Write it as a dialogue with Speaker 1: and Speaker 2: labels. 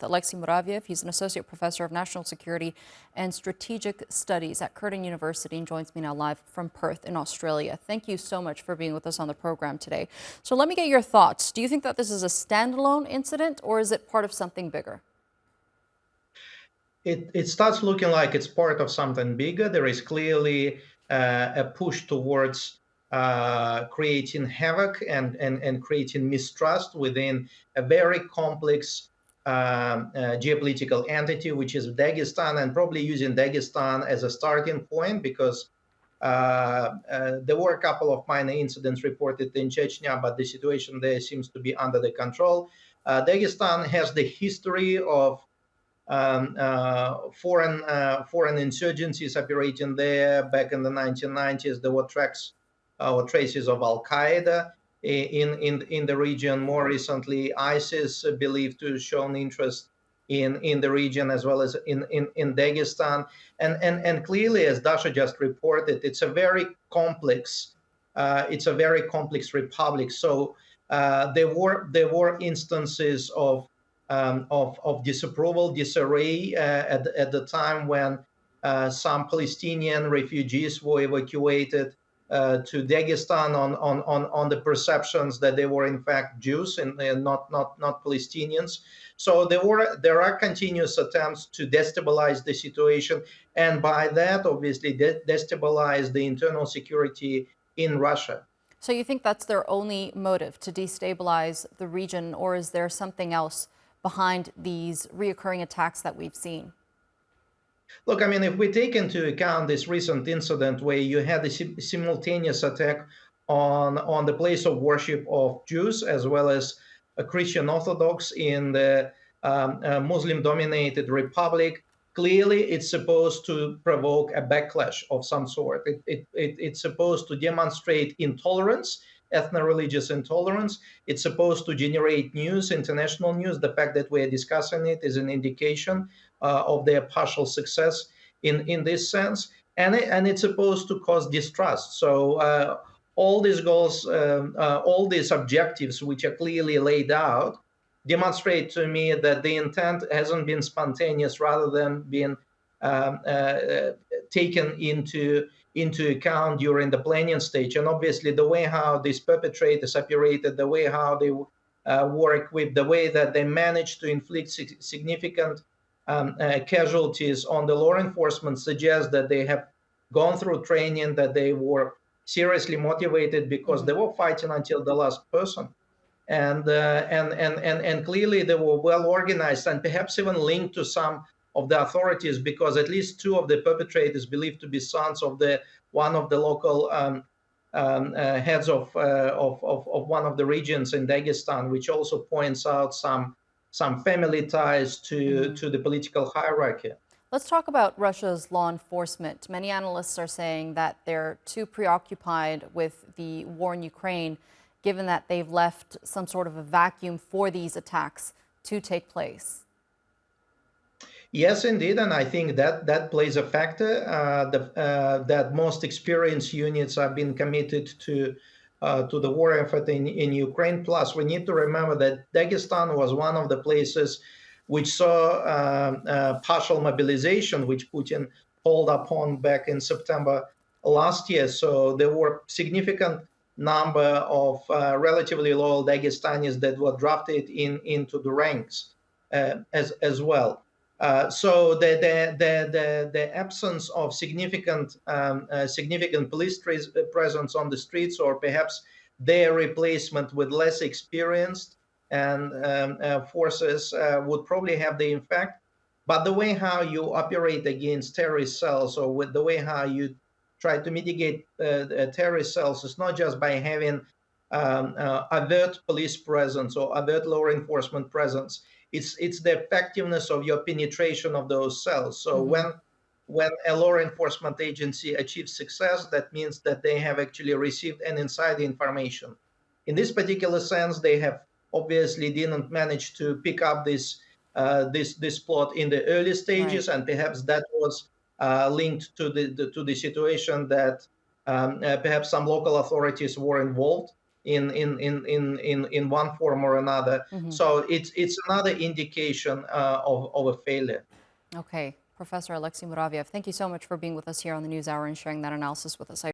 Speaker 1: Alexey Muraviev. He's an associate professor of national security and strategic studies at Curtin University and joins me now live from Perth in Australia. Thank you so much for being with us on the program today. So let me get your thoughts. Do you think that this is a standalone incident or is it part of something bigger?
Speaker 2: It starts looking like it's part of something bigger. There is clearly a push towards creating havoc and creating mistrust within a very complex geopolitical entity, which is Dagestan, and probably using Dagestan as a starting point because there were a couple of minor incidents reported in Chechnya, but the situation there seems to be under the control. Dagestan has the history of foreign insurgencies operating there. Back in the 1990s, there were tracks or traces of Al Qaeda in the region. More recently, ISIS believed to have shown interest in the region as well as in Dagestan. And clearly, as Dasha just reported, it's a very complex republic. So there were instances of disapproval, disarray at the time when some Palestinian refugees were evacuated to Dagestan on the perceptions that they were in fact Jews and not Palestinians. So there are continuous attempts to destabilize the situation, and by that, obviously, destabilize the internal security in Russia.
Speaker 1: So you think that's their only motive, to destabilize the region, or is there something else behind these reoccurring attacks that we've seen?
Speaker 2: Look, I mean, if we take into account this recent incident where you had a simultaneous attack on the place of worship of Jews as well as a Christian Orthodox in the Muslim-dominated republic, clearly it's supposed to provoke a backlash of some sort. It's supposed to demonstrate intolerance, ethno-religious intolerance. It's supposed to generate news, international news. The fact that we're discussing it is an indication of their partial success in this sense. And it's supposed to cause distrust. So all these goals, all these objectives, which are clearly laid out, demonstrate to me that the intent hasn't been spontaneous, rather than being taken into account during the planning stage. And obviously, the way how these perpetrators operated, the way how they work with, the way that they managed to inflict significant casualties on the law enforcement suggests that they have gone through training, that they were seriously motivated because they were fighting until the last person. And clearly they were well organized and perhaps even linked to some of the authorities, because at least two of the perpetrators believed to be sons of one of the local heads of one of the regions in Dagestan, which also points out some family ties to the political hierarchy.
Speaker 1: Let's talk about Russia's law enforcement. Many analysts are saying that they're too preoccupied with the war in Ukraine, given that they've left some sort of a vacuum for these attacks to take place.
Speaker 2: Yes, indeed, and I think that plays a factor. That most experienced units have been committed to the war effort in Ukraine. Plus, we need to remember that Dagestan was one of the places which saw partial mobilization, which Putin called upon back in September last year. So there were significant number of relatively loyal Dagestanis that were drafted into the ranks as well. So the absence of significant police presence on the streets, or perhaps their replacement with less experienced and forces, would probably have the effect. But the way how you operate against terrorist cells, or with the way how you try to mitigate terrorist cells, is not just by having overt police presence or overt law enforcement presence. It's the effectiveness of your penetration of those cells. So when a law enforcement agency achieves success, that means that they have actually received an inside information. In this particular sense, they have obviously didn't manage to pick up this plot in the early stages, right. And perhaps that was linked to the situation that perhaps some local authorities were involved in one form or another. So it's another indication of a failure.
Speaker 1: Okay. Professor Alexey Muraviev, thank you so much for being with us here on the NewsHour and sharing that analysis with us.